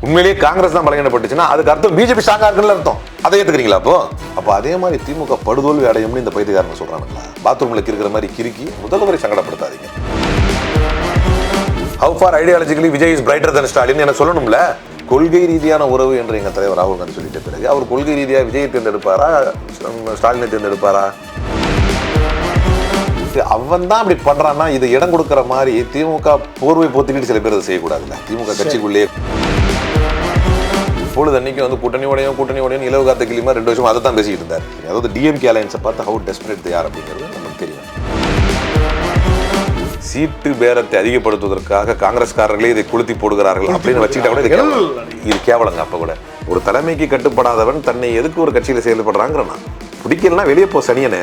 உண்மையிலேயே காங்கிரஸ் தான் பலகீனப்பட்டுச்சுன்னா அதுக்கு அர்த்தம் பிஜேபி ஸ்ட்ராங்கா இருக்குன்னு அர்த்தம். அதை ஏத்துக்கிறீங்களா? அப்போ அதே மாதிரி திமுக படுதோல்வி அடையும்னு இந்த பைத்தியக்காரங்க சொல்றானுங்களா? பாத்ரூம்ல இருக்கிற மாதிரி கிறுக்கி முதல்வரை சங்கடப்படுத்தாதீங்க. How far ideologically Vijay is brighter than Stalin எனக்கு சொல்லணும்ல. கொள்கை ரீதியான உறவு என்று எங்க தலைவர் ராகுல் காந்தி சொல்லிட்ட பிறகு அவர் கொள்கை ரீதியா விஜயை தேர்ந்தெடுப்பாரா ஸ்டாலினை தேர்ந்தெடுப்பாரா? அவன் தான் அப்படி பண்றான்னா இது இடம் கொடுக்கிற மாதிரி திமுக போர்வை போத்திக்கிட்டு சில பேர் அதை செய்யக்கூடாதுல்ல. திமுக கட்சிக்குள்ளேயே இப்பொழுது அன்னைக்கு வந்து கூட்டணியோடையும் இலவு காத்த கிளிமா 2 வருஷம் அதை தான் பேசிக்கிட்டு இருந்தார். அதாவது டிஎம்கே அலையன்ஸை பார்த்து ஹவு டெஸ்பரேட் யார் அப்படிங்கிறது நமக்கு தெரியும். சீட்டு பேரத்தை அதிகப்படுத்துவதற்காக காங்கிரஸ்காரர்களே இதை கொளுத்தி போடுகிறார்கள் அப்படின்னு வச்சுக்கிட்டா கூட இது கேவலங்க. அப்ப கூட ஒரு தலைமைக்கு கட்டுப்படாதவன் தன்னை எதுக்கு ஒரு கட்சியில செயல்படுறாங்கிறனா பிடிக்கலன்னா வெளியே போ சனியனே.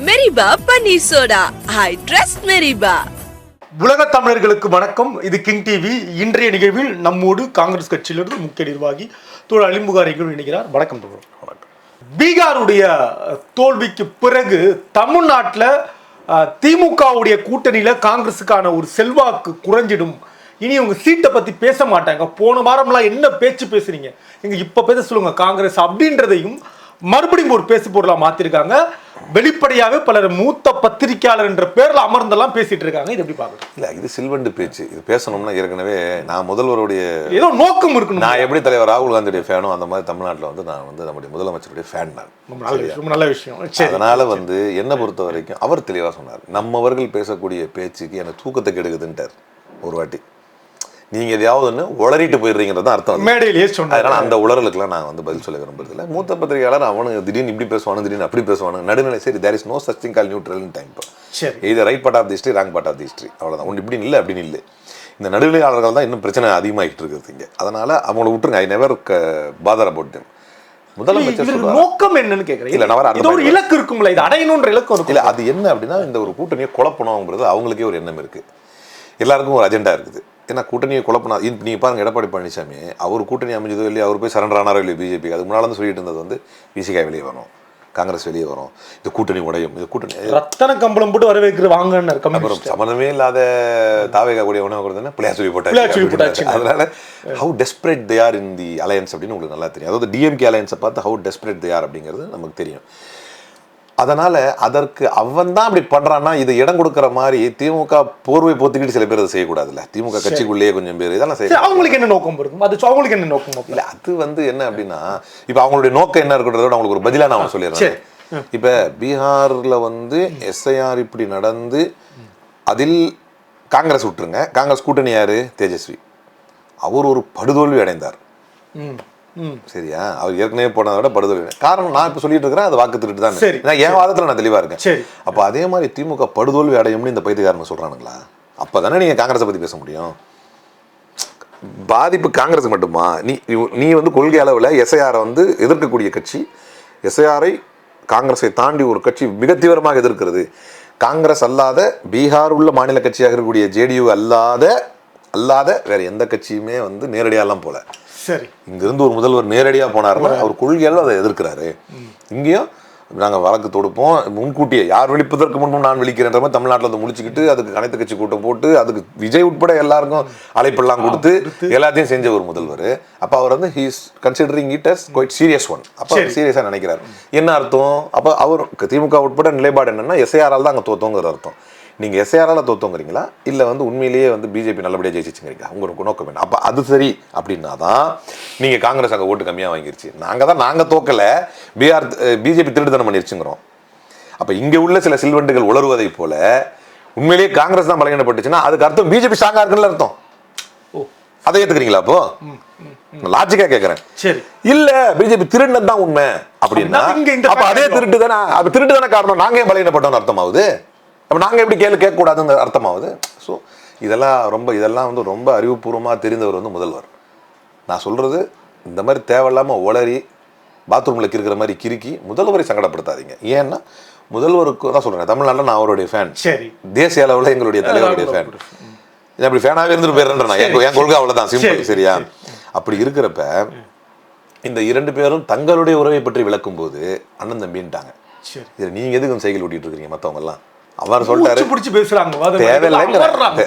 மெரிபா பன்னீர் சோடா. I trust மெரிபா. உலக தமிழர்களுக்கு வணக்கம். இது கிங் டிவி. இன்றைய நிகழ்வில் நம்மோடு காங்கிரஸ் கட்சியிலிருந்து முக்கிய நிர்வாகி தோழர் அலிம்புகாரிகள் இணைகிறார். வணக்கம் தோழர். வணக்கம். பீகாருடைய தோல்விக்கு பிறகு தமிழ்நாட்டில் திமுகவுடைய கூட்டணியில காங்கிரஸுக்கான ஒரு செல்வாக்கு குறைஞ்சிடும். இனி உங்க சீட்டை பத்தி பேச மாட்டாங்க. போன வாரம்லாம் என்ன பேச்சு பேசுறீங்க, எங்க இப்ப பேச சொல்லுங்க காங்கிரஸ் அப்படின்றதையும் மறுபடியும் ஒரு பேசு பொருளா மாத்திருக்காங்க. வெளிப்படையாவே பலர் மூத்த பத்திரிகையாளர் என்ற பேர்ல அமர்ந்தெல்லாம் பேசிட்டு இருக்காங்க. இது எப்படி பாக்குறீங்க? இல்ல, இது சில்வண்டு பேச்சு. இது பேசணும்னா ஏற்கனவே நான் முதல்வருடைய ஏதோ நோக்கம் இருக்கணும். நான் எப்படி தலைவர் ராகுல் காந்தியுடைய ஃபேனோ அந்த மாதிரி தமிழ்நாட்டில் வந்து நான் வந்து நம்முடைய முதலமைச்சருடைய ஃபேன் தான். ரொம்ப நல்ல விஷயம். அதனால வந்து என்னை பொறுத்த வரைக்கும் அவர் தெளிவாக சொன்னார், நம்மவர்கள் பேசக்கூடிய பேச்சுக்கு எனக்கு தூக்கத்தை கெடுக்குதுன்ட்டார் ஒரு வாட்டி. நீங்க எதையாவது ஒன்று உளறிட்டு போயிடுறீங்கிறது அர்த்தம். மேடையிலேயே சொன்னார். அதனால அந்த உளறலுக்குலாம் நான் வந்து பதில் சொல்ல விரும்புறதில்லை. மூத்த பத்திரிகையாளர் அவனுக்கு திடீர்னு இப்படி பேசுவானு, திடீர்னு அப்படி பேசுவானு, நடுநிலை. சரி, there is no such thing call neutral in time. இது right part of the history, wrong part of the history, அவ்வளோதான். ஒன்று இப்படி இல்லை அப்படின்னு இல்லை. இந்த நடுநிலையாளர்கள் தான் இன்னும் பிரச்சனை அதிகமாகிட்டு இருக்குது இங்கே. அதனால அவங்கள விட்டுருங்க. I never father about them. முதலமைச்சர் நோக்கம் என்னன்னு கேட்குறேன். இல்ல, ஒரு இலக்கு இருக்கும்ல, இது அடையணுன்ற இலக்கு இருக்கும். இல்லை, அது என்ன அப்படின்னா இந்த ஒரு கூட்டணியை குழப்பணுங்கிறது அவங்களுக்கே ஒரு எண்ணம் இருக்கு. எல்லாருக்கும் ஒரு அஜெண்டா இருக்குது. ஏன்னா கூட்டணியை குழப்பினா நீங்கள் பாருங்கள், எடப்பாடி பழனிசாமி அவர் கூட்டணி அமைஞ்சதோ இல்லையா, அவர் போய் சரண்டர் ஆனாரோ இல்லையா பிஜேபி. அது முன்னால் வந்து சொல்லிட்டு இருந்தது வந்து விசிகா வெளியே வரும், காங்கிரஸ் வெளியே வரும், இது கூட்டணி உடையும், இது கூட்டணி ரத்தன கம்பளம் போட்டு வரவேற்கிற வாங்க. அப்புறம் சம்மந்தமே இல்லாத தாவேகா கூடிய உணவு கொடுத்தா பிள்ளையார் சொல்லி போட்டாச்சு. அதனால how desperate they are in the alliance அப்படின்னு உங்களுக்கு நல்லா தெரியும். அதாவது டிஎம்கே அலையன்ஸை பார்த்து ஹவு டெஸ்பரேட் தே ஆர் அப்படிங்கிறது நமக்கு தெரியும். அதனால அதற்கு அவன் தான் அப்படி பண்றான்னா இது இடம் கொடுக்கிற மாதிரி திமுக போர்வை போத்திக்கிட்டு சில பேர் அதை செய்யக்கூடாதுல்ல. திமுக கட்சிக்குள்ளேயே கொஞ்சம் பேர் இதெல்லாம் செய்ய. அவங்களுக்கு என்ன நோக்கம் இருக்கும்? அது அவங்களுக்கு என்ன நோக்கம் இல்லை, அது வந்து என்ன அப்படின்னா இப்போ அவங்களுடைய நோக்கம் என்ன இருக்கிறதோட அவங்களுக்கு ஒரு பதிலாக நான் சொல்லிடுறேன். இப்போ பீகாரில் வந்து எஸ்ஐஆர் இப்படி நடந்து அதில் காங்கிரஸ் விட்டுருங்க, காங்கிரஸ் கூட்டணி யாரு? தேஜஸ்வி. அவர் ஒரு படுதோல்வி அடைந்தார். சரியா? அவர் ஏற்கனவே போனதை விட படுதோல்வி. காரணம் நான் இப்போ சொல்லிட்டு இருக்கிறேன், அது வாக்கு திருட்டு தான். நான் என் வாதத்தில் நான் தெளிவாக இருக்கேன். அப்போ அதே மாதிரி திமுக படுதோல்வி அடையும்னு இந்த பைத்தியக்காரங்க சொல்றானுங்களா? அப்போ தானே நீங்கள் காங்கிரஸை பற்றி பேச முடியும். பாதிப்பு காங்கிரஸ் மட்டுமா? நீ வந்து கொள்கை அளவில் எஸ்ஐஆரை வந்து எதிர்க்கக்கூடிய கட்சி, எஸ்ஐஆரை காங்கிரஸை தாண்டி ஒரு கட்சி மிக தீவிரமாக எதிர்க்கிறது. காங்கிரஸ் அல்லாத பீகார் உள்ள மாநில கட்சியாக இருக்கக்கூடிய ஜேடியு அல்லாத வேற எந்த கட்சியுமே வந்து நேரடியாலாம் போல. சரி, இங்கிருந்து ஒரு முதல்வர் நேரடியாக போனாருன்னா அவர் கொள்கையால் அதை எதிர்க்கிறாரு. இங்கேயும் நாங்கள் வழக்கு தொடுப்போம், முன்கூட்டியே யார் விழிப்பதற்கு முன்பும் நான் விழிக்கிறேன்ற மாதிரி தமிழ்நாட்டில் வந்து முடிச்சுக்கிட்டு அதுக்கு அனைத்து கட்சி கூட்டம் போட்டு அதுக்கு விஜய் உட்பட எல்லாருக்கும் அழைப்பெல்லாம் கொடுத்து எல்லாத்தையும் செஞ்ச ஒரு முதல்வர். அப்போ அவர் வந்து he is considering it as quite serious one. அப்போ சீரியஸாக நினைக்கிறார். என்ன அர்த்தம்? அப்போ அவர் திமுக உட்பட நிலைப்பாடு என்னன்னா எஸ்ஐஆரால் தான் அங்கே தோத்தோங்கிற அர்த்தம். நீங்கள் எஸ்ஐஆரால் தோத்தோங்கிறீங்களா இல்லை வந்து உண்மையிலேயே வந்து பிஜேபி நல்லபடியாக ஜெயிச்சிச்சுங்கிறீங்களா? உங்களுக்கு நோக்கம் என்ன? அப்போ அது சரி அப்படின்னா தான் நீங்கள் காங்கிரஸ் அங்கே ஓட்டு கம்மியாக வாங்கிருச்சு. நாங்கள் தோக்கலை, பிஜேபி திருட்டுத்தனம் பண்ணிருச்சுங்கிறோம். அப்போ இங்கே உள்ள சில சில்வண்டுகள் உளறுவதை போல உண்மையிலேயே காங்கிரஸ் தான் பலகீனப்பட்டுச்சுன்னா அதுக்கு அர்த்தம் பிஜேபி ஸ்ட்ராங்கா இருக்குன்னு அர்த்தம். அதை ஏற்றுக்கிறீங்களா? அப்போ லாஜிக்கா கேட்குறேன். சரி, இல்ல பிஜேபி திருடுனது தான் உண்மை அப்படின்னா அப்போ அதே திருட்டு தானே? அப்போ திருட்டு தானே காரணம்? நாங்கள் ஏன் பலகீனப்பட்டோம்னு அர்த்தமாகுது. அப்போ நாங்கள் எப்படி கேட்கக்கூடாதுன்னு அர்த்தமாகுது. ஸோ இதெல்லாம் வந்து ரொம்ப அறிவுபூர்வமாக தெரிந்தவர் வந்து முதல்வர். நான் சொல்கிறது இந்த மாதிரி தேவையில்லாமல் உளறி பாத்ரூமில் இருக்கிற மாதிரி கிறுக்கி முதல்வரை சங்கடப்படுத்தாதீங்க. ஏன்னா முதல்வருக்கு தான் சொல்கிறேன், தமிழ்நாட்டில் நான் அவருடைய ஃபேன், தேசிய அளவில் எங்களுடைய தலைவருடைய ஃபேன். அப்படி ஃபேனாகவே இருந்துட்டு போயிடுறேன் நான். என் கொள்கை அவ்வளோதான், சிம்பிள். சரியா? அப்படி இருக்கிறப்ப இந்த 2 பேரும் தங்களுடைய உறவை பற்றி விளக்கும் போது அண்ணன் தம்பின்ட்டாங்க. இதில் நீங்கள் எதுக்கு சைக்கிள் ஓட்டிகிட்டு இருக்கிறீங்க? மற்றவங்கெல்லாம் அவர் சொல்லிட்டாரு பிடிச்சி பேசுறாங்க தேவையில்லைங்க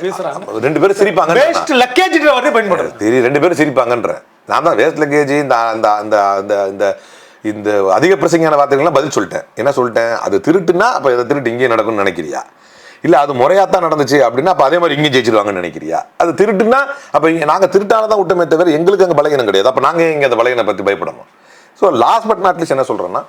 பேசுறாங்க. 2 பேரும் சிரிப்பாங்க வேஸ்ட் லக்கேஜ் வந்து பயன்படுது. தெரியும் 2 பேரும் சிரிப்பாங்கன்ற நான் தான் வேஸ்ட் லக்கேஜ் இந்த அதிக பிரசங்கையான வார்த்தைகள்லாம் பதில் சொல்லிட்டேன். என்ன சொல்லிட்டேன்? அது திருட்டுன்னா அப்ப இதை திருட்டு இங்கேயும் நடக்கும்னு நினைக்கிறியா? இல்ல அது முறையாத்தான் நடந்துச்சு அப்படின்னா அப்ப அதே மாதிரி இங்கேயும் ஜெயிச்சிருவாங்கன்னு நினைக்கிறியா? அது திருட்டுன்னா அப்ப நாங்க திருட்டானதான் விட்டமே தவிர எங்களுக்கு அங்க பலகீனம் கிடையாது. அப்ப நாங்க இங்க அந்த பலகீனம் பத்தி பயப்படணும். So last but not least என்ன சொல்றேன்னா,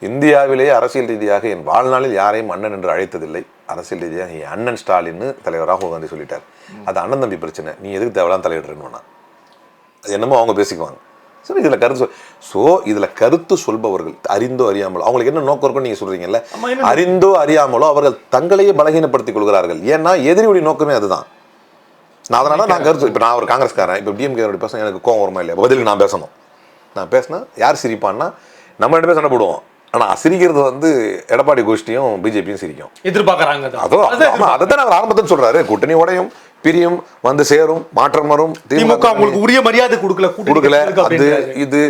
இந்தியாவிலேயே அரசியல் ரீதியாக என் வாழ்நாளில் யாரையும் அண்ணன் என்று அழைத்ததில்லை. அரசியல் ரீதியாக என் அண்ணன் ஸ்டாலின் தலைவர் ராகுல் காந்தி சொல்லிட்டார். அது அண்ணன் தம்பி பிரச்சனை, நீ எதுக்கு தேவையான தலையிடுறேன்னு அது என்னமோ அவங்க பேசிக்குவாங்க. ஸோ இதில் கருத்து சொல்பவர்கள் அறிந்தோ அறியாமலோ அவங்களுக்கு என்ன நோக்கம் இருக்குன்னு நீங்கள் சொல்கிறீங்கல்ல, அறிந்தோ அறியாமலோ அவர்கள் தங்களையே பலகீனப்படுத்திக் கொள்கிறார்கள். ஏன்னா எதிரியுடைய நோக்கமே அதுதான். அதனால நான் கருத்து இப்போ நான் ஒரு காங்கிரஸ்காரன், இப்போ டிஎம்கே பேச எனக்கு கோவம் வருமா இல்லையா? பதிலுக்கு நான் பேசணும். நான் பேசினா யார் சிரிப்பான்னா நம்ம 2 பேர் சண்டை போடுவோம். ஆனால் சிரிக்கிறது வந்து எடப்பாடி கோஷ்டியும் பிஜேபியும் சிரிக்கும், எதிர்பார்க்கறாங்க. அதைத்தான் நான் ஆரம்பத்தில் சொல்றாரு. கூட்டணி உடையும் பிரியும் வந்து சேரும் மாற்றம் வரும். திமுக உங்களுக்கு உரிய மரியாதை கொடுக்கல. அது இது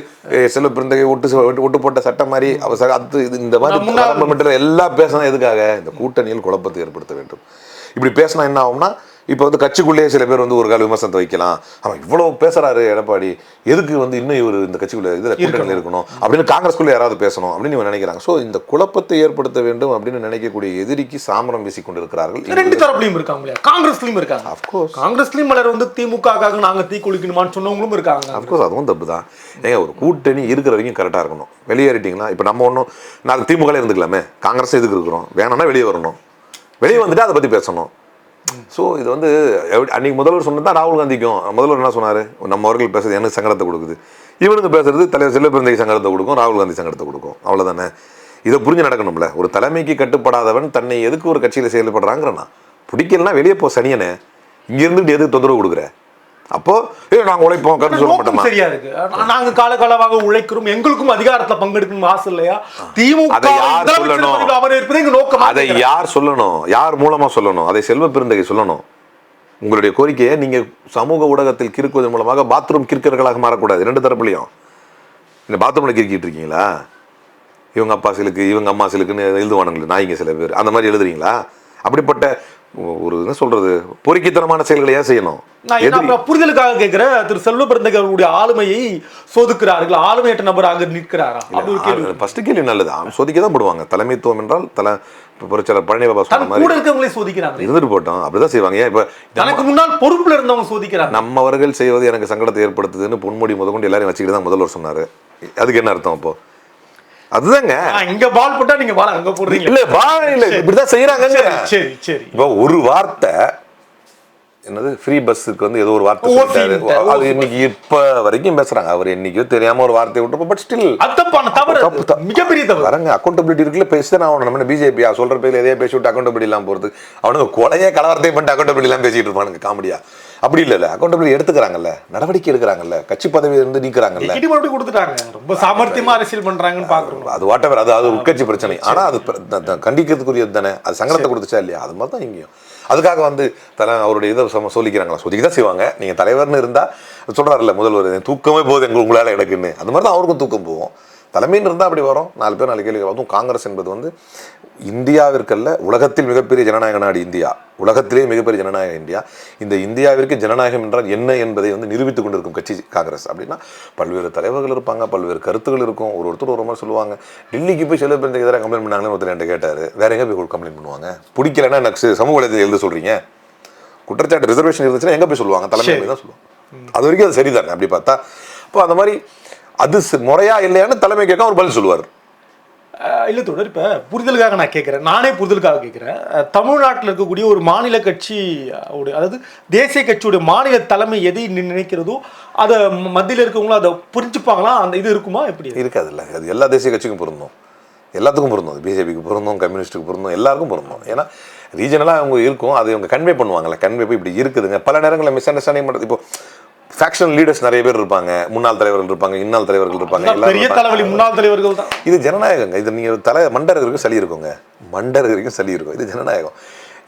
செல்வ பிறந்தகை ஒட்டு போட்ட சட்டம் மாதிரி அது இந்த மாதிரி எல்லாம் பேசினா எதுக்காக? இந்த கூட்டணியில் குழப்பத்தை ஏற்படுத்த வேண்டும். இப்படி பேசினா என்ன ஆகும்னா, இப்போ வந்து கட்சிக்குள்ளேயே சில பேர் வந்து ஒரு கால விமர்சனத்தை வைக்கலாம். அவன் இவ்வளவு பேசுறாரு எடப்பாடி, எதுக்கு வந்து இன்னும் இவர் இந்த கட்சிக்குள்ள இதுல கூட்டணியில் இருக்கணும் அப்படின்னு காங்கிரஸ்குள்ள யாராவது பேசணும் அப்படின்னு இவங்க நினைக்கிறாங்க. ஸோ இந்த குழப்பத்தை ஏற்படுத்த வேண்டும் அப்படின்னு நினைக்கக்கூடிய எதிரிக்கு சாமரம் வீசி கொண்டிருக்கிறார்கள். 2 தரப்புலையும் இருக்காங்க, காங்கிரஸ்லயும் இருக்காங்க. அப்கோர்ஸ் காங்கிரஸ்லயும் மலர் வந்து திமுகக்காக நாங்க தீ குளிக்கணுமான்னு சொன்னவங்களும் இருக்காங்க. அப்கோர்ஸ் அதுவும் தப்பு தான். ஏங்க ஒரு கூட்டணி இருக்கிற வரைக்கும் கரெக்டாக இருக்கணும். வெளியேறிட்டீங்கன்னா இப்போ நம்ம ஒன்றும் நாங்கள் திமுக இருந்துக்கலாமே, காங்கிரஸ் எதுக்கு இருக்கிறோம்? வேணும்னா வெளியே வரணும், வெளியே வந்துட்டு அதை பற்றி பேசணும். ஸோ இது வந்து அன்னைக்கு முதல்வர் சொன்னது தான் ராகுல் காந்திக்கும். முதல்வர் என்ன சொன்னார்? நம்ம அவர்கள் பேசுறது எனக்கு சங்கடத்தை கொடுக்குது, இவனுக்கு பேசுறது தலைவர் செல்வ பிறந்தகை சங்கடத்தை கொடுக்கும், ராகுல் காந்தி சங்கடத்தை கொடுக்கும். அவ்வளோதானே. இதை புரிஞ்சு நடக்கணும்ல. ஒரு தலைமைக்கு கட்டுப்படாதவன் தன்னை எதுக்கு ஒரு கட்சியில் செயல்படுறாங்கிறனா, பிடிக்கலன்னா வெளியே போ சனியனே, இங்க இருந்துட்டு எதுக்கு தொந்தரவு கொடுக்குற? அப்போ நாங்க உழைப்போம் கருத்து சொல்ல மாட்டோமா? சரியா இருக்கு. நாங்க காலகாலமாக உழைக்கிறோம், எங்களுக்கும் அதிகாரத்துல பங்கெடுக்கணும் ஆசை இல்லையா? திமுக அதை யார் சொல்லணும்? அதை யார் சொல்லணும்? யார் மூலமா சொல்லணும்? அதை செல்வ பிறந்தகை சொல்லணும். உங்களுடைய கோரிக்கையை நீங்க சமூக ஊடகத்தில் கிறுக்குவதன் மூலமாக பாத்ரூம் கிறுக்கர்களாக மாறக்கூடாது. 2 தரப்புலையும் இந்த பாத்ரூம்ல கிறுக்கிட்டு இருக்கீங்களா? இவங்க அப்பா சிலுக்கு இவங்க அம்மா சிலுக்குன்னு எழுதுவானுங்களே நாய்ங்க சில பேர், அந்த மாதிரி எழுதுறீங்களா? அப்படிப்பட்ட ஒரு என்ன சொல்றது பொறுக்கித்தனமான செயல்களை ஏன் செய்யணும்? புரிதலுக்காக கேட்கிற திரு செல்வ பிறந்தகை அவருடைய ஆளுமையை சோதிக்கிறார்கள், ஆளுமையற்ற நபராக நிற்கிறாரா? ஃபர்ஸ்ட் கேள்வி நல்லது. சோதிக்க தான் போடுவாங்க. தலைமைத்துவம் என்றால் பொருளாளர் பழனி பாபா சொன்ன மாதிரி கூட இருக்கவங்களே சோதிக்கிறாங்க. இருந்துட்டு போட்டோம், அப்படிதான் செய்வாங்க. இப்ப தனக்கு முன்னால் பொறுப்புல இருந்தவங்க சோதிக்கிறாங்க. நம்மவர்கள் செய்வது எனக்கு சங்கடத்தை ஏற்படுத்துதுன்னு பொன்முடி முதற்கொண்டு எல்லாரும் வச்சுக்கிட்டு தான் முதல்வர் சொன்னாரு. அதுக்கு என்ன அர்த்தம்? அப்போ அதுதாங்க இங்க பால் போட்டா நீங்க பால் அங்க போடுறீங்க. இல்ல பால் இல்ல, இப்படிதான் செய்யறாங்க. சரி சரி. இப்போ ஒரு வார்த்தை என்னது ஃப்ரீ பஸ்ஸுக்கு வந்து ஏதோ ஒரு வார்த்தை சொல்லிட்டாரு. அது இன்னைக்கு இப்ப வரைக்கும் பேசுறாங்க. அவர் என்னைக்கோ தெரியாம ஒரு வார்த்தை விட்டு, பட் ஸ்டில் மிகப்பெரிய தவறு. வரங்க அக்கௌண்டபிலிட்டி இருக்குல்ல, பேசிதான் ஆகணும். நம்ம பிஜேபி சொல்ற பேர்ல எதையே பேசி விட்டு அக்கௌண்டபிலிட்டி எல்லாம் போறது. அவனுக்கு கொலையே கலவரத்தையும் பண்ணிட்டு அக்கௌண்டபிலிட்டி எல்லாம் பேசிட்டு இருப்பானுங்க காமெடியா. அப்படி இல்ல, அக்கௌண்டபிலிட்டி எடுத்துக்கிறாங்கல்ல, நடவடிக்கை எடுக்கிறாங்கல்ல, கட்சி பதவி இருந்து நீக்கிறாங்கல்ல, கொடுத்துட்டாங்க. ரொம்ப சாமர்த்தியமா அரசியல் பண்றாங்கன்னு பாக்குறோம். அது வாட்டவர், அது உட்கட்சி பிரச்சனை. ஆனா அது கண்டிக்கிறதுக்குரியது தானே. அது சங்கடத்தை கொடுத்துச்சா இல்லையா? அது மாதிரி தான் இங்கேயும். அதுக்காக வந்து அவருடைய இதை சொல்லிக்கிறாங்களா? சொல்லிக்க தான் செய்வாங்க. நீங்க தலைவர்னு இருந்தா சொல்றாருல்ல முதல்வர், தூக்கமே போகுது உங்களால எனக்குன்னு. அது மாதிரி தான் அவருக்கும் தூக்கம் போகும். தலைமைன்னு இருந்தால் அப்படி வரும். 4 பேர் 4 கேள்வி. அதுவும் காங்கிரஸ் என்பது வந்து இந்தியாவிற்கல்ல, உலகத்தில் மிகப்பெரிய ஜனநாயக நாடு இந்தியா, உலகத்திலேயே மிகப்பெரிய ஜனநாயக இந்தியா. இந்த இந்தியாவிற்கு ஜனநாயகம் என்றால் என்ன என்பதை வந்து நிரூபித்துக் கொண்டிருக்கும் கட்சி காங்கிரஸ். அப்படின்னா பல்வேறு தலைவர்கள் இருப்பாங்க, பல்வேறு கருத்துகள் இருக்கும், ஒருத்தர் ஒரு மாதிரி சொல்லுவாங்க. டெல்லிக்கு போய் செல்வ பிறந்தகை எதிராக கம்ப்ளைண்ட் பண்ணாங்கன்னு ஒருத்தர் என்கிட்ட கேட்டார். வேற எங்கே போய் கம்ப்ளைண்ட் பண்ணுவாங்க? பிடிக்கலன்னா எனக்கு சமூக வலைதளத்தில் எழுத சொல்றீங்க, குற்றச்சாட்டு ரிசர்வேஷன் இருந்துச்சுன்னா எங்கே போய் சொல்லுவாங்க? தலைமை தான் சொல்லுவாங்க. அது வரைக்கும் அது சரிதானே அப்படி பார்த்தா. இப்போ அந்த மாதிரி அது முறையா இல்லையான்னு தலைமை கேட்க ஒரு பதில் சொல்லுவார். இல்லை தொடர், இப்போ புரிதலுக்காக நான் கேட்குறேன், நானே புரிதலுக்காக கேட்குறேன். தமிழ்நாட்டில் இருக்கக்கூடிய ஒரு மாநில கட்சி, அதாவது தேசிய கட்சியுடைய மாநில தலைமை எதை நினைக்கிறதோ அதை மத்தியில் இருக்கவங்களும் அதை புரிஞ்சுப்பாங்களா? அந்த இது இருக்குமா? எப்படி இருக்காதுல்ல. அது எல்லா தேசிய கட்சிக்கும் பொருந்தும், எல்லாத்துக்கும் பொருந்தும். பிஜேபிக்கு பொருந்தும், கம்யூனிஸ்ட்டுக்கு பொருந்தும், எல்லாருக்கும் பொருந்தும். ஏன்னா ரீஜனலாக அவங்க இருக்கும், அதை அவங்க கன்வே பண்ணுவாங்கல்ல. கன்வே போய் இப்படி இருக்குதுங்க. பல நேரங்களில் மிஸ் அண்டர்ஸ்டாண்டிங் பண்ணுறது. இப்போ ஃபேக்ஷன் லீடர்ஸ் நிறைய பேர் இருப்பாங்க, முன்னாள் தலைவர்கள் இருப்பாங்க, இன்னாள் தலைவர்கள் இருப்பாங்க, பெரிய தலைவலி முன்னாள் தலைவர்கள் தான். இது ஜனநாயகங்க. இது நீங்கள் மண்டர் வரைக்கும் சளி இருக்குங்க, மண்டர் வரைக்கும் சளி இருக்கும். இது ஜனநாயகம்.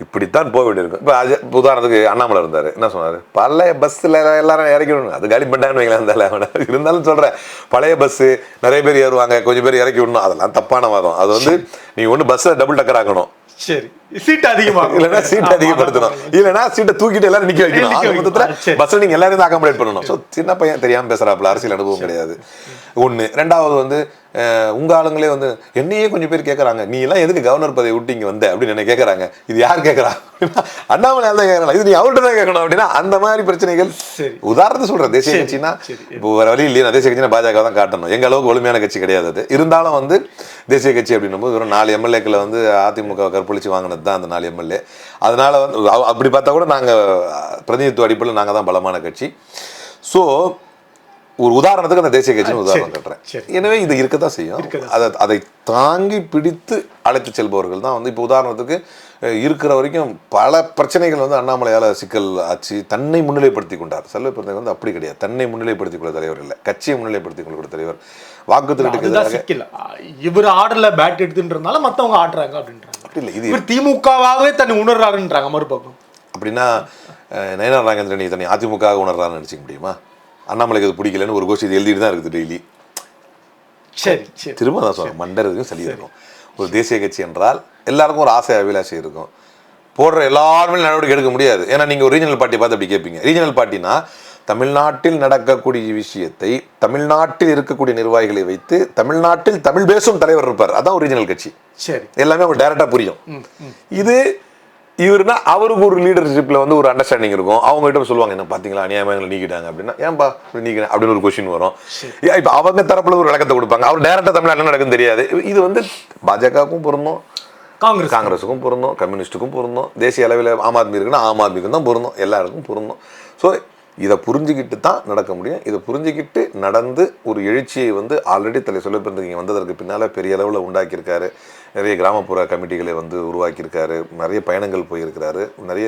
இப்படித்தான் போக வேண்டியிருக்கும். இப்போ உதாரணத்துக்கு அண்ணாமலை இருந்தார், என்ன சொன்னார்? பழைய பஸ்ஸில் எல்லாரும் இறக்கி அது காலி பண்ணான்னு வைங்களா. இருந்தாலும் சொல்கிறேன், பழைய பஸ்ஸு நிறைய பேர் ஏறுவாங்க, கொஞ்சம் பேர் இறக்கி விடணும், அதெல்லாம் தப்பான வாதம். அது வந்து நீங்கள் ஒன்று பஸ்ஸை டபுள் டக்கர் ஆக்கணும், சரி, சீட் அதிகமாக இல்லைன்னா சீட் அதிகப்படுத்தணும், இல்லைன்னா சீட்டை தூக்கிட்டு எல்லாரும் நிக்க வைக்கணும். ஆக மொத்தத்துல பஸ்ல நீங்க எல்லாரும் அகாமடேட் பண்ணணும். ஸோ சின்ன பையன் தெரியாம பேசுறாப்புல, அரசியல் அனுபவம் கிடையாது ஒண்ணு. ரெண்டாவது வந்து உங்க ஆளுங்களே வந்து என்னையே கொஞ்சம் பேர் கேட்கறாங்க, நீ எல்லாம் எதுக்கு கவர்னர் பதவி விட்டு இங்க வந்த அப்படின்னு என்ன கேட்கறாங்க. இது யார் கேட்கறா? அண்ணாமலை தான் கேட்கறாங்க. இது நீ அவர்கிட்ட தான் கேட்கணும் அப்படின்னா அந்த மாதிரி பிரச்சனைகள். உதாரணத்தை சொல்றேன், தேசிய கட்சினா இப்போ வேற வழி இல்லையா, தேசிய கட்சினா பாஜக தான் காட்டணும். எங்க அளவுக்கு வலிமையான கட்சி கிடையாது அது. இருந்தாலும் வந்து தேசிய கட்சி அப்படின்னும் போது வெறும் 4 எம்எல்ஏக்களை வந்து அதிமுக கற்பழிச்சு வாங்கினது தான் அந்த 4 எம்எல்ஏ. அதனால வந்து அப்படி பார்த்தா கூட நாங்க பிரதிநிதித்துவ அடிப்படையில் நாங்க தான் பலமான கட்சி. ஸோ ஒரு உதாரணத்துக்கு அந்த தேசிய கட்சின்னு உதாரணம் கட்டுறேன். எனவே இது இருக்கத்தான் செய்யும். அதை தாங்கி பிடித்து அழைத்து செல்பவர்கள் தான் வந்து இப்போ உதாரணத்துக்கு இருக்கிற வரைக்கும் பல பிரச்சனைகள் வந்து அண்ணாமலையால் சிக்கல் ஆச்சு. தன்னை முன்னிலைப்படுத்தி கொண்டார். செல்வ பிறந்தவங்க வந்து அப்படி கிடையாது. தன்னை முன்னிலைப்படுத்திக் கொள்ள தலைவர் இல்லை, கட்சியை முன்னிலைப்படுத்திக் கொள்ள தலைவர். வாக்கு திருட்டுக்கு இவர் ஆர்டர்ல பேட் எடுத்துன்றதுனால மற்றவங்க ஆடுறாங்க அப்படின்றாங்க. இல்லை, இது திமுகவாகவே தன்னை உணர்றாருன்றாங்க மறுபக்கம். அப்படின்னா நயனார் நாகேந்திரன் தனி அதிமுக உணர்றாருன்னு நினைச்சிக்க முடியுமா? அண்ணாமலைக்கு அது பிடிக்கலன்னு ஒரு கோஷி எழுதிட்டு தான் இருக்குது டெய்லி. சரி சரி, திரும்ப தான் சொல்றேன், மண்டர் இருக்கும், சளி இருக்கும். ஒரு தேசிய கட்சி என்றால் எல்லாருக்கும் ஒரு ஆசை அபிலாஷை இருக்கும். போடுற எல்லாருமே நடவடிக்கை எடுக்க முடியாது. ஏன்னா நீங்க ஒரு ரீஜனல் பார்ட்டி பார்த்து அப்படி கேட்பீங்க. ரீஜனல் பார்ட்டினா தமிழ்நாட்டில் நடக்கக்கூடிய விஷயத்தை தமிழ்நாட்டில் இருக்கக்கூடிய நிர்வாகிகளை வைத்து தமிழ்நாட்டில் தமிழ் பேசும் தலைவர் இருப்பார். அதான் ஒரு ரீஜனல் கட்சி. சரி, எல்லாமே உங்களுக்கு டைரக்டா புரியும். இது இவருனா அவருக்கு ஒரு லீடர்ஷிப்ல வந்து ஒரு அண்டர்ஸ்டாண்டிங் இருக்கும். அவங்க கிட்ட சொல்லுவாங்க, என்ன பாத்தீங்களா அநியாயமா நீக்கிட்டாங்க அப்படின்னா, ஏன்பா நீக்கிறேன் அப்படின்னு ஒரு கொஸ்டின் வரும். இப்ப அவங்க தரப்புல ஒரு விளக்கத்தை கொடுப்பாங்க. அவர் டைரக்டா தமிழ்நாட்டில் என்ன நடக்குன்னு தெரியாது. இது வந்து பாஜகவுக்கும் பொருந்தும், காங்கிரஸுக்கும் பொருந்தும், கம்யூனிஸ்டுக்கும் பொருந்தும், தேசிய அளவில் ஆம் ஆத்மி இருக்குன்னா ஆம் ஆத்மிக்கும் தான் பொருந்தும், எல்லாருக்கும் பொருந்தும். ஸோ இதை புரிஞ்சுக்கிட்டு தான் நடக்க முடியும். இதை புரிஞ்சுக்கிட்டு நடந்து ஒரு எழுச்சியை வந்து ஆல்ரெடி சொல்ல பிறந்தவங்க வந்ததற்கு பின்னால் பெரிய அளவில் உண்டாக்கியிருக்காரு. நிறைய கிராமப்புற கமிட்டிகளை வந்து உருவாக்கியிருக்காரு. நிறைய பயணங்கள் போயிருக்கிறாரு. நிறைய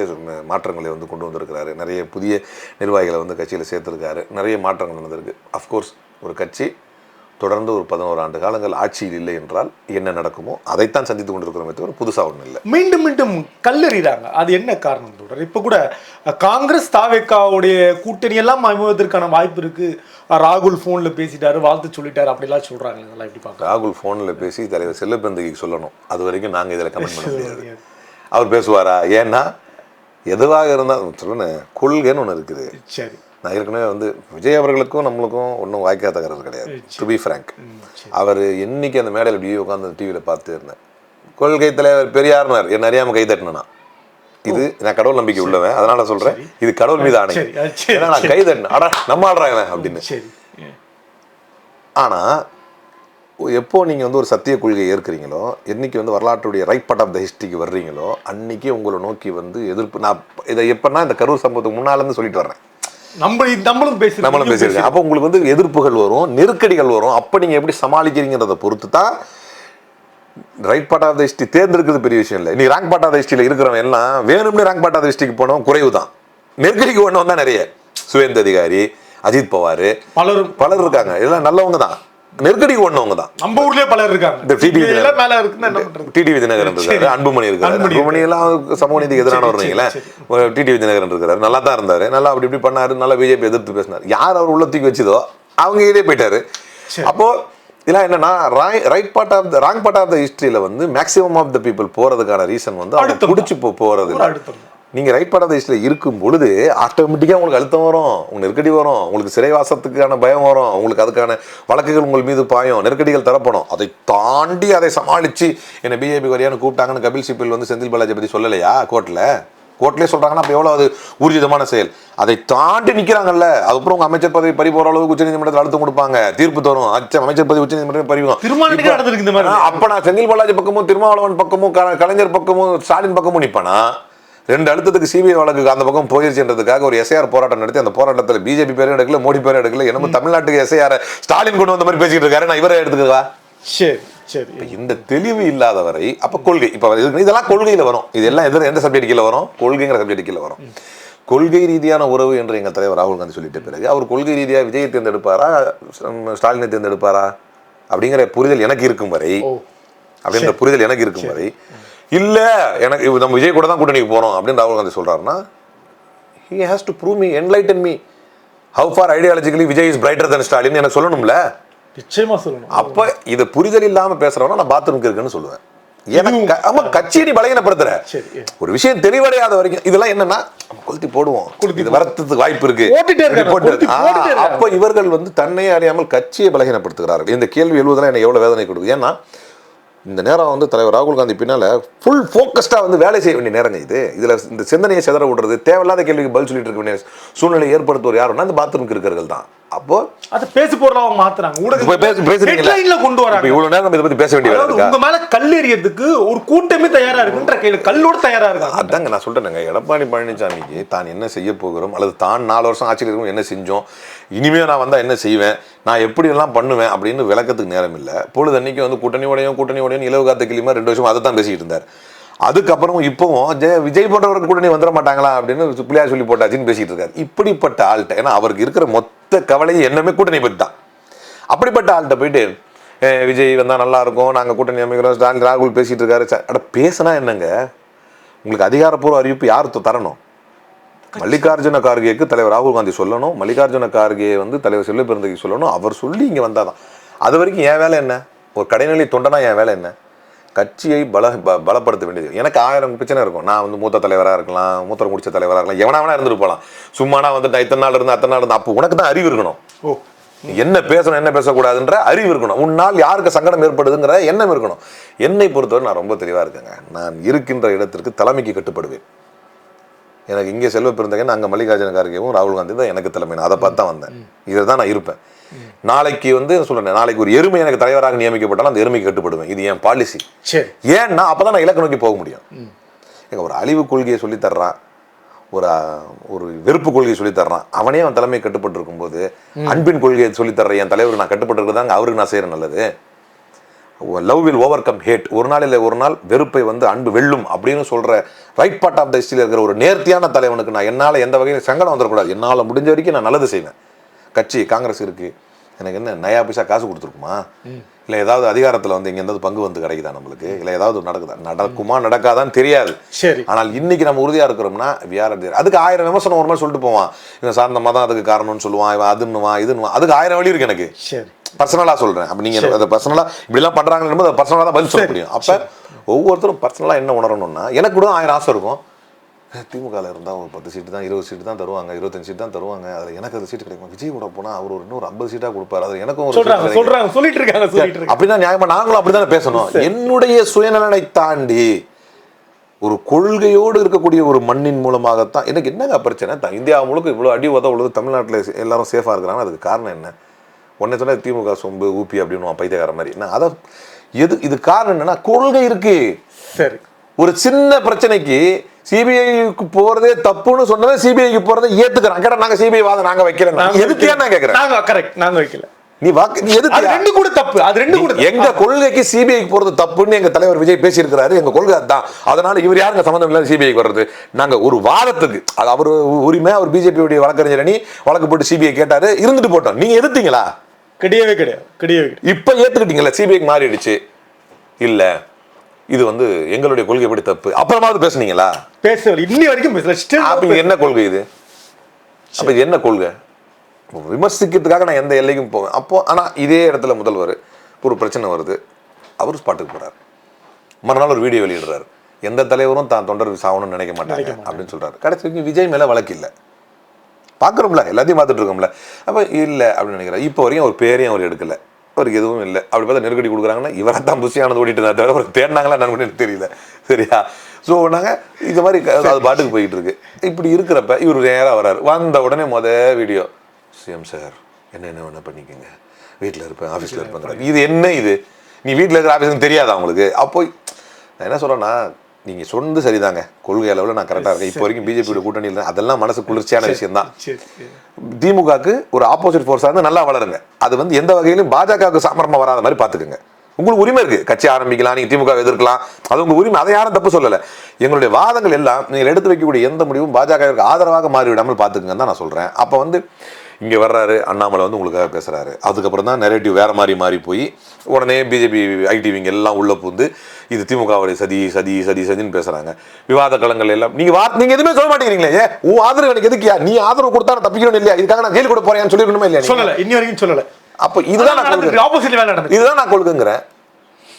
மாற்றங்களை வந்து கொண்டு வந்திருக்கிறாரு. நிறைய புதிய நிர்வாகிகளை வந்து கட்சியில் சேர்த்துருக்காரு. நிறைய மாற்றங்கள் நடந்திருக்கு. அஃப்கோர்ஸ் ஒரு கட்சி தொடர்ந்து ஒரு 11 ஆண்டு காலங்கள் ஆட்சியில் இல்லை என்றால் என்ன நடக்குமோ அதைத்தான் சந்தித்து கொண்டிருக்கிறோமே தவிர புதுசாக ஒன்றும் இல்லை. மீண்டும் மீண்டும் கல்லறிறாங்க. அது என்ன காரணம் தொடர்? இப்போ கூட காங்கிரஸ் தாவேக்காவுடைய கூட்டணி எல்லாம் அமைவதற்கான வாய்ப்பு இருக்கு. ராகுல் ஃபோன்ல பேசிட்டாரு, வாழ்த்து சொல்லிட்டாரு, அப்படிலாம் சொல்றாங்க. இதெல்லாம் எப்படி பார்க்க? ராகுல் ஃபோன்ல பேசி தலைவர் செல்லப்பந்திக்கு சொல்லணும். அது வரைக்கும் நாங்கள் இதில் கமெண்ட் பண்ண முடியாது. அவர் பேசுவாரா? ஏன்னா எதுவாக இருந்தால் சொல்லுன்னு கொள்கைன்னு ஒன்று இருக்குது. சரி, நான் ஏற்கனவே வந்து விஜய் அவர்களுக்கும் நம்மளுக்கும் ஒன்றும் வாய்க்காத கருத்து கிடையாது. டு பி ஃப்ராங்க், அவர் என்னைக்கு அந்த மேடையில் இப்படியே உட்காந்து டிவியில் பார்த்து இருந்தேன். கொள்கை தலைவர் பெரியார்னார், என்ன அறியாமல் கை தட்டினா. இது நான் கடவுள் நம்பிக்கை உள்ளவன், அதனால சொல்றேன், இது கடவுள் மீது ஆணை. ஏன்னா நான் கை தட்டினேன், அடா நம்ம ஆடுறாங்க அப்படின்னு. ஆனா எப்போ நீங்க வந்து ஒரு சத்திய கொள்கையை ஏற்கிறீங்களோ, என்னைக்கு வந்து வரலாற்றுடைய ரைட் பார்ட் ஆஃப் த ஹிஸ்டரிக்கு வர்றீங்களோ, அன்னைக்கு உங்களை நோக்கி வந்து எதிர்ப்பு. நான் இதை எப்பன்னா இந்த கரூர் சம்பவத்துக்கு முன்னால இருந்து சொல்லிட்டு வர்றேன். நம்மளும் பேசியிருக்கேன். அப்போ உங்களுக்கு வந்து எதிர்ப்புகள் வரும், நெருக்கடிகள் வரும். அப்போ நீங்க எப்படி சமாளிக்கிறீங்கிறத பொறுத்து தான் right part of the history தேர்ந்தெடுக்கிறது பெரிய விஷயம் இல்லை. நீ ரேங்க் பார்ட் ஆஃப் த ஹிஸ்டரியில் இருக்கிறவன் எல்லாம் வேணும்னே ரேங்க் பார்ட் ஆஃப் த ஹிஸ்டரிக்கு போனோம் குறைவு தான். நெருக்கடிக்கு ஒன்று தான் நிறைய. சுவேந்த அதிகாரி, அஜித் பவார், பலர் இருக்காங்க. எல்லாம் நல்லவங்க தான். நெருக்கடிக்கு ஒண்ணவங்க தான். நம்ம ஊர்லயே பலர் இருக்காங்க. டிடிவி தினகரன் இருக்காரு, அன்புமணி இருக்காரு. அன்புமணி எல்லாம் சமூக நீதிக்கு எதிரான வருவீங்களே. டிடிவி தினகரன் இருக்காரு, நல்லா தான் இருந்தாரு, நல்லா அப்படி இப்படி பண்ணாரு, நல்லா பிஜேபி எதிர்த்து பேசினார். யார் அவர் உள்ள தூக்கி வச்சதோ அவங்க இதே போயிட்டாரு. அப்போ இதெல்லாம் என்னன்னா right part of the wrong part of the ஹிஸ்டரியில வந்து மேக்ஸிமம் ஆஃப் த பீப்புள் போறதுக்கான ரீசன் வந்து அவங்க பிடிச்சி போறது. நீங்க ரைட் பார்ட் ஆஃப் த ஹிஸ்டரியில் இருக்கும் பொழுது ஆட்டோமேட்டிக்கா உங்களுக்கு அழுத்தம் வரும், உங்களுக்கு நெருக்கடி வரும், உங்களுக்கு சிறைவாசத்துக்கான பயம் வரும், உங்களுக்கு அதுக்கான வழக்குகள் உங்கள் மீது பாயும், நெருக்கடிகள் தரப்படும். அதை தாண்டி அதை சமாளிச்சு என்ன பிஜேபி வரியான்னு கூப்பிட்டாங்கன்னு கபில் சிபில் வந்து செந்தில் பாலாஜி பத்தி சொல்லலையா? கோர்ட்லேயே சொல்றாங்கன்னா அப்போ எவ்வளோ அது ஊர்ஜிதமான செயல். அதை தாண்டி நிற்கிறாங்கல்ல. அதுக்கப்புறம் உங்க அமைச்சர் பதவி பறி போற அளவுக்கு உச்சநீதிமன்றத்தில் அழுத்தம் கொடுப்பாங்க, தீர்ப்பு தரும். அமைச்சர் பதவி உச்சநீதிமன்றம் பறிவும். அப்ப நான் செந்தில் பாலாஜி பக்கமும் திருமாவளவன் பக்கமும் கலைஞர் பக்கமும் ஸ்டாலின் பக்கமும் நிற்பனா? 2 அழுத்தத்துக்கு சிபிஐ வழக்கு அந்த பக்கம் போயிருச்சுன்றதுக்காக ஒரு எஸ்ஐஆர் போராட்டம் நடத்தி அந்த போராட்டத்தில் பிஜேபி பேரும் எடுக்கல, மோடி பேரும் எடுக்கல. என்னமோ தமிழ்நாட்டுக்கு எஸ்ஐஆர் ஸ்டாலின் கொண்டு வந்த மாதிரி பேசிட்டு இருக்காரு. நான் இவரை எடுத்துக்கவா? சரி சரி. இந்த தெளிவு இல்லாதவரை அப்ப கொள்கை இப்ப இதெல்லாம் கொள்கையில வரும். இதெல்லாம் எந்த சப்ஜெக்ட் கீழே வரும்? கொள்கைங்கிற சப்ஜெக்ட் கீழே வரும். கொள்கை ரீதியான உறவு என்று எங்க தலைவர் ராகுல் காந்தி சொல்லிட்ட பிறகு அவர் கொள்கை ரீதியா விஜயை தேர்ந்தெடுப்பாரா ஸ்டாலினை தேர்ந்தெடுப்பாரா அப்படிங்கிற புரிதல் எனக்கு இருக்கும் வரை, அப்படின்ற புரிதல் எனக்கு இருக்கும் வரை, இல்ல எனக்கு நம்ம விஜய் கூட தான் கூட்டணிக்கு போறோம் அப்படின்னு ராகுல் காந்தி சொல்றாருன்னா he has to prove me, enlighten me how far ideologically Vijay is brighter than Stalin எனக்கு சொல்லணும்ல. நிச்சயமா சொல்லணும். அப்ப இது புரிதல் இல்லாம பேசுறவனா நான் பாத்ரூம்க்கு இருக்குன்னு சொல்லுவேன். எனக்கு ஆமா கட்சியை நீ பலகீனப்படுத்துற. சரி. ஒரு விஷயம் தெளிவடையாத வரைக்கும் இதெல்லாம் என்னன்னா கொளுத்தி போடுவோம், இது வரத்துக்கு வாய்ப்பு இருக்கு. அப்ப இவர்கள் வந்து தன்னை அறியாமல் கட்சியை பலகீனப்படுத்துகிறார்கள். இந்த கேள்வி எழுவதெல்லாம் எனக்கு எவ்வளவு வேதனை கொடுக்குது. ஏன்னா இந்த நேரம் வந்து தலைவர் ராகுல் காந்தி பின்னால ஃபுல் ஃபோக்கஸ்டா வந்து வேலை செய்ய வேண்டிய நேரங்க இது. இதுல இந்த சிந்தனையை சிதற விடுறது, தேவையில்லாத கேள்விக்கு பதில் சொல்லிட்டு இருக்க வேண்டிய சூழ்நிலை ஏற்படுத்துவோர் யாருன்னா இந்த பாத்ரூம் இருக்கிறவர்கள் தான். அப்போ அது பேசு பொருளாக மாத்துறாங்க, ஊடகத்துல கொண்டு வராங்க. இவ்வளவு நேரம் இதை பத்தி பேச வேண்டிய உங்க மேல கல்லெறியதுக்கு ஒரு கூட்டமே தயாரா இருக்குன்ற கேள்வி கல்லோடு தயாரா இருக்காங்க. அதாங்க நான் சொல்றேங்க, எடப்பாடி பழனிசாமிக்கு தான் என்ன செய்ய போகிறோம் அல்லது தான் 4 வருஷம் ஆட்சியில் இருக்கும் என்ன செஞ்சோம், இனிமே நான் வந்தா என்ன செய்வேன், நான் எப்படி எல்லாம் பண்ணுவேன் அப்படின்னு விளக்கத்துக்கு நேரம் இல்லை. பொழுது அன்னைக்கு வந்து கூட்டணியோடையும் இலவு காத்த கிளிமா 2 வருஷம் அதை தான் பேசிக்கிட்டு இருந்தார். அதுக்கப்புறம் இப்பவும் விஜய் போன்றவருக்கு கூட்டணி வந்துட மாட்டாங்களா அப்படின்னு பிள்ளையார் சொல்லி போட்டாச்சுன்னு பேசிட்டு இருக்காரு. இப்படிப்பட்ட ஆள்கிட்ட, ஏன்னா அவருக்கு இருக்கிற மொத்த கவலையும் என்னமே கூட்டணி பற்றி தான். அப்படிப்பட்ட ஆள்கிட்ட போயிட்டு விஜய் வந்தால் நல்லா இருக்கும், நாங்கள் கூட்டணி அமைக்கிறோம், ஸ்டாலின் ராகுல் பேசிட்டு இருக்காரு. அட பேசினா என்னங்க, உங்களுக்கு அதிகாரப்பூர்வ அறிவிப்பு யார் தரணும்? மல்லிகார்ஜுன கார்கேக்கு தலைவர் ராகுல் காந்தி சொல்லணும், மல்லிகார்ஜுன கார்கே வந்து தலைவர் செல்வ பெருந்தகை சொல்லணும். அவர் சொல்லி இங்கே வந்தாதான். அது வரைக்கும் என் வேலை என்ன? ஒரு கடைநிலை தொண்டனா என் வேலை என்ன? கட்சியை பலப்படுத்த வேண்டியது. எனக்கு 1000 பிரச்சனை இருக்கும். நான் வந்து மூத்த தலைவராக இருக்கலாம், மூத்தர் முடிச்ச தலைவராக இருக்கலாம், எவனா இருந்துட்டு போகலாம். சும்மானா வந்துட்டு இத்தனை நாள் இருந்து அப்போ உனக்கு தான் அறிவு இருக்கணும். என்ன பேசணும் என்ன பேசக்கூடாதுன்ற அறிவு இருக்கணும். உன்னால் யாருக்கு சங்கடம் ஏற்படுதுங்கிற எண்ணம் இருக்கணும். என்னை பொறுத்தவரை நான் ரொம்ப தெளிவாக இருக்கேங்க. நான் இருக்கின்ற இடத்திற்கு தலைமைக்கு கட்டுப்படுவேன். எனக்கு இங்கே செல்வ பெருந்தகன், அங்கே மல்லிகார்ஜுன கார்கேவும் ராகுல் காந்தி தான் எனக்கு தலைமை. நான் அதை பார்த்து தான் வந்தேன். இதில் தான் நான் இருப்பேன். நாளைக்கு வந்து சொல்றேன், நாளைக்கு ஒரு எருமை எனக்கு தலைவராக நியமிக்கப்பட்டாலும் அந்த எருமைக்கு கட்டுப்படுவேன். இது என் பாலிசி. ஏன்னா அப்பதான் நான் இலக்கு நோக்கி போக முடியும். ஒரு அழிவு கொள்கையை சொல்லி தர்றான், ஒரு வெறுப்பு கொள்கையை சொல்லி தர்றான், அவனே அவன் தலைமை கட்டுப்பட்டு இருக்கும் போது அன்பின் கொள்கையை சொல்லி தர்றேன் என் தலைவருக்கு நான் கட்டுப்பட்டு இருக்கிறதாங்க அவருக்கு நான் செய்யறேன் நல்லது. Love will overcome hate. ஒரு நாள் இல்லை ஒரு நாள் வெறுப்பை வந்து அன்பு வெல்லும் அப்படின்னு சொல்ற ரைட் பார்ட் ஆஃப் த ஹிஸ்டரியில் இருக்கிற ஒரு நேர்த்தியான தலைவனுக்கு நான் என்னால் எந்த வகையில் சங்கடம் வந்துடக்கூடாது. என்னால் முடிஞ்ச வரைக்கும் நான் நல்லது செய்வேன். கட்சி காங்கிரஸ் இருக்கு, எனக்கு என்ன நயா பைசா காசு கொடுத்துருக்குமா, இல்லை ஏதாவது அதிகாரத்தில் வந்து இங்கே எதாவது பங்கு வந்து கிடைக்குதா நம்மளுக்கு, இல்லை ஏதாவது நடக்குமா நடக்காதான்னு தெரியாது. ஆனால் இன்னைக்கு நம்ம உறுதியாக இருக்கிறோம்னா அதுக்கு 1000 விமர்சனம் ஒரு மாதிரி சொல்லிட்டு போவான். இவன் சார்ந்த மதம் அதுக்கு காரணம்னு சொல்லுவான், இவன் அதுன்னுவான் இதுன்னுவான். அதுக்கு 1000 வழி இருக்கு எனக்கு. பர்சனலாக சொல்கிறேன். அப்போ நீங்கள் அதை பர்சனலாக இப்படிலாம் பண்ணுறாங்கன்னு அதை பர்சனலாக தான் பதில் சொல்ல முடியும். அப்போ ஒவ்வொருத்தரும் பர்சனலாக என்ன உணரணும்னா, எனக்கு கூட 1000 ஆசை இருக்கும். திமுகவில் இருந்தால் ஒரு 10 சீட்டு தான் 20 சீட்டு தான் தருவாங்க, 25 சீட்டு தான் தருவாங்க, அதில் எனக்கு அது சீட்டு கிடைக்கும். விஜய் கூட போனால் அவர் இன்னொரு 50 சீட்டாக கொடுப்பாரு, அதில் எனக்கும் ஒரு சொல்லிட்டு இருக்காங்க. அப்படின்னா நியாயமா நாங்களும் அப்படித்தானே பேசணும். என்னுடைய சுயநலனை தாண்டி ஒரு கொள்கையோடு இருக்கக்கூடிய ஒரு மண்ணின் மூலமாகத்தான் எனக்கு என்னங்க பிரச்சனை. இந்தியா முழுக்க இவ்வளோ அடி உதவுள்ளது, தமிழ்நாட்டில் எல்லாரும் சேஃபாக இருக்கிறாங்க. அதுக்கு காரணம் என்ன? உடனே சொன்ன திமுக சொம்பு ஊப்பி அப்படின்னு பைத்தியக்கார மாதிரி. அதை இது காரணம் என்னன்னா கொள்கை இருக்கு. சரி, ஒரு சின்ன பிரச்சனைக்கு சிபிஐக்கு போறதே தப்புன்னு சொன்னதை சிபிஐக்கு போறதை ஏத்துக்கிறோம். கேட்டா நாங்க சிபிஐ வாதம் நாங்க வைக்கிறோம். எதுக்கு நான் கேக்குறேன். நாங்க வைக்கல. நீ எதுக்கு? ரெண்டு கூட தப்பு. அது ரெண்டு கூட எங்க கொள்கைக்கு சிபிஐக்கு போறது தப்புன்னு எங்க தலைவர் விஜய் பேசியிருக்கிறாரு. எங்க கொள்கை அதுதான். அதனால இவர் யாருங்க சம்பந்தம் இல்லாத சிபிஐக்கு வர்றது? நாங்க ஒரு வாதத்துக்கு, அது அவர் உரிமை. அவர் பிஜேபியுடைய வழக்கறிஞர் அணி வழக்கு போட்டு சிபிஐ கேட்டாரு, இருந்துட்டு போட்டோம். நீங்க எதிர்த்தீங்களா? கிடையவே கிடையாது. இப்ப ஏத்துக்கிட்டீங்களா? சிபிஐக்கு மாறிடுச்சு. இல்ல இது வந்து எங்களுடைய கொள்கை எப்படி தப்பு அப்புறமாவது பேசுனீங்களா? பேசல, இன்னி வரைக்கும் பேசல. அப்ப என்ன கொள்கை இது? அப்ப இது என்ன கொள்கை? விமர்சிக்கிறதுக்காக நான் எந்த எல்லைக்கும் போவேன். அப்போ ஆனா இதே இடத்துல முதல்வர் ஒரு பிரச்சனை வருது, அவரு ஸ்பாட்டுக்கு போறாரு. மறுநாள் ஒரு வீடியோ வெளியிடுறாரு, எந்த தலைவரும் தான் தொண்டர் சாகணும்னு நினைக்க மாட்டாங்க அப்படின்னு சொல்றாரு. கடைசி விஜய் மேல வழக்கு இல்லை, பாக்குறோம்ல, எல்லாத்தையும் பார்த்துட்டு இருக்கோம்ல. அப்ப இல்லை அப்படின்னு நினைக்கிறார். இப்போ வரைக்கும் ஒரு பேரையும் அவர் எடுக்கல, அவருக்கு எதுவும் இல்லை. அப்படி பார்த்தா நெருக்கடி கொடுக்குறாங்கன்னா இவரைத்தான் புஷியானது ஓடிட்டு இருந்தா தவிர அவர் தேடினாங்களா என்னன்னு தெரியல. சரியா? ஸோ நாங்கள் இந்த மாதிரி அது பாட்டுக்கு போயிட்டு இருக்கு. இப்படி இருக்கிறப்ப இவர் நேராக வர்றாரு. வந்த உடனே வீடியோ, சிஎம் சார் என்ன வேணா பண்ணிக்கோங்க, வீட்டில் இருப்பேன் ஆஃபீஸில் இருப்பேன். இது என்ன இது? நீ வீட்டில் இருக்கிற ஆஃபீஸ்னு தெரியாதா அவங்களுக்கு? அப்போ நான் என்ன சொல்கிறேன்னா, நீங்கள் சொன்னது சரிதாங்க, கொள்கை அளவில் நான் கரெக்டாக இருக்கேன். இப்போ வரைக்கும் பிஜேபியோட கூட்டணியில் அதெல்லாம் மனசு குளிர்ச்சியான விஷயம் தான். திமுகவுக்கு ஒரு ஆப்போசிட் ஃபோர்ஸாக இருந்து நல்லா வளருங்க. அது வந்து எந்த வகையிலும் பாஜகவுக்கு சாமரமாக வராத மாதிரி பார்த்துக்குங்க. உங்களுக்கு உரிமை இருக்கு, கட்சி ஆரம்பிக்கலாம், நீங்கள் திமுக எதிர்க்கலாம், அது உங்கள் உரிமை. அதை யாரும் தப்பு சொல்லலை. எங்களுடைய வாதங்கள் எல்லாம் நீங்கள் எடுத்து வைக்கக்கூடிய எந்த முடிவும் பாஜகவிற்கு ஆதரவாக மாறிவிடாமல் பார்த்துக்குங்கன்னு தான் நான் சொல்கிறேன். அப்போ வந்து இங்கே வர்றாரு அண்ணாமலை வந்து உங்களுக்காக பேசுகிறாரு. அதுக்கப்புறம் தான் நெரேட்டிவ் வேறு மாறி போய் உடனே பிஜேபி ஐடிவிங்க எல்லாம் உள்ள பூந்து இது திமுகவுடைய சதின்னு பேசுகிறாங்க. விவாத களங்கள் எல்லாம் நீங்கள் எதுவுமே சொல்ல மாட்டேங்கிறீங்களே. உன் ஆதரவு எனக்கு எதுக்கியா? நீ ஆதரவு கொடுத்தா நான் தப்பிக்கணும் இல்லையா? இதுக்காக நான் ஜெயில் கூட போறேன்னு சொல்லிருக்கணுமே இல்லையா? சொல்லலை, இன்னி வரைக்கும் சொல்லலை. அப்போ இதுதான் நான் கொள்கைங்கிறேன்.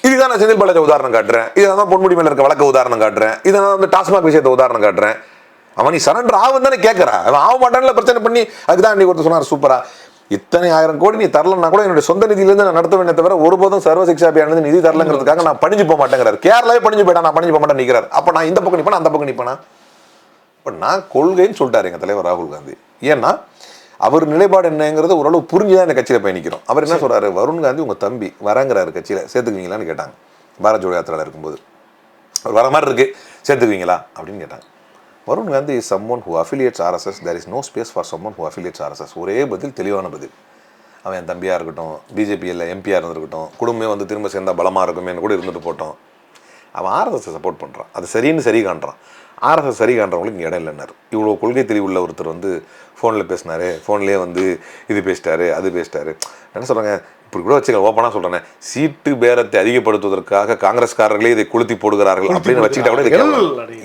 இதுதான் நான் செந்தில் பாலாஜி உதாரணம் காட்டுறேன், இதான் பொன்முடி மேல இருக்க வழக்க உதாரணம் காட்டுறேன், இதை நான் வந்து டாஸ்மாக் விஷயத்தை உதாரணம் காட்டுறேன். அவன் நீ சரண்டர் ஆகும் தானே கேட்கறான், அவன் ஆக மாட்டான்ல பிரச்சனை பண்ணி. அதுதான் இன்னைக்கு ஒருத்தர் சொன்னார் சூப்பரா, இத்தனை 1000 கோடி நீ தரலன்னா கூட என்னுடைய சொந்த நிதியிலிருந்து நான் நடத்த வேண்டிய தவிர ஒருபோதும் சர்வ சிக்ஷா அபியானது நிதி தரலங்கிறதுக்காக நான் பணிஞ்சு போக மாட்டேங்கிறார். கேரளாவே பணிஞ்சு போயிட்டா, நான் பணிஞ்சு போக மாட்டேன் நிற்கிறார். அப்ப நான் இந்த பக்கம் நிப்பேன், அந்த பக்கம் நிப்பேனா? இப்ப நான் கொள்கைன்னு சொல்லிட்டாரு எங்க தலைவர் ராகுல் காந்தி. ஏன்னா அவர் நிலைப்பாடு என்னங்கிறது ஓரளவு புரிஞ்சுதான் இந்த கட்சியில பயணிக்கிறோம். அவர் என்ன சொல்றாரு, வருண் காந்தி உங்க தம்பி வரங்கிறாரு கட்சியில, சேர்த்துக்குவீங்களான்னு கேட்டாங்க. பாரத் ஜோடோ யாத்திரையில இருக்கும்போது அவர் வர மாதிரி இருக்கு, சேர்த்துக்குவீங்களா அப்படின்னு கேட்டாங்க. Varun Gandhi is someone who affiliates RSS. there is no space for someone who affiliates RSS. ஒரே பதில், தெளிவான பதில். அவன் என் தம்பியாக இருக்கட்டும், பிஜேபியில் எம்பியாக இருந்திருக்கட்டும், குடும்பமே வந்து திரும்ப சேர்ந்தா பலமாக இருக்குமேனு கூட இருந்துட்டு போட்டோம். அவன் ஆர்எஸ்எஸ் சப்போர்ட் பண்ணுறான், அது சரின்னு சரி காண்றான். ஆர்எஸ்எஸ் சரி காண்றவங்களுக்கு இங்கே இடம் இல்லைன்னாரு. இவ்வளோ கொள்கை தெளிவுள்ள ஒருத்தர் வந்து ஃபோனில் பேசினாரு, ஃபோன்லேயே வந்து இது பேசிட்டாரு அது பேசிட்டாரு. என்ன சொல்கிறாங்க, இப்படி கூட வச்சுக்க ஓப்பனாக சொல்கிறேன், சீட்டு பேரத்தை அதிகப்படுத்துவதற்காக காங்கிரஸ்காரர்களே இதை கொளுத்தி போடுகிறார்கள் அப்படின்னு வச்சுக்கிட்டா கூட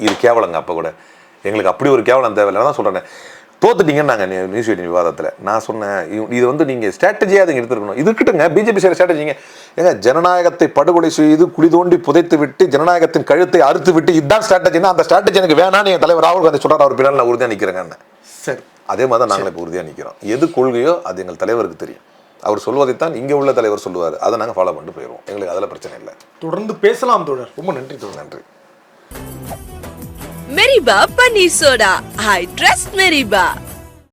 இது கேவலங்க. அப்போ கூட எங்களுக்கு அப்படி ஒரு கேவலம் தேவையில்லை தான் சொல்கிறேன். தோத்துட்டீங்கன்னு நாங்கள் நியூஸ் 18 விவாதத்தில் நான் சொன்னேன், இது வந்து நீங்கள் ஸ்ட்ராட்டஜியாக அதை எடுத்துருக்கணும். இது இருக்கட்டுங்க, பிஜேபி செய்கிற ஸ்ட்ராட்டஜிங்க. ஏங்க ஜனநாயகத்தை படுகொலை செய்து குழி தோண்டி புதைத்து விட்டு ஜனநாயகத்தின் கழுத்தை அறுத்து விட்டு இதுதான் ஸ்ட்ராட்டஜினா, அந்த ஸ்ட்ராட்டஜி எனக்கு வேணான்னு என் தலைவர் ராகுல் காந்தி சொல்கிறார். அவர் பின்னால் நான் உறுதியாக நிற்கிறேங்க. சரி, அதே மாதிரி தான் நாங்கள் இப்போ உறுதியாக நிற்கிறோம். எது கொள்கையோ அது எங்கள் தலைவருக்கு தெரியும். அவர் சொல்வதைத்தான் இங்கே உள்ள தலைவர் சொல்லுவார், அதை நாங்கள் ஃபாலோ பண்ணிட்டு போயிடுவோம். எங்களுக்கு அதில் பிரச்சனை இல்லை. தொடர்ந்து பேசலாம் தோழர். ரொம்ப நன்றி தோழர். நன்றி. Meriba Paneer Soda. I trust Meriba.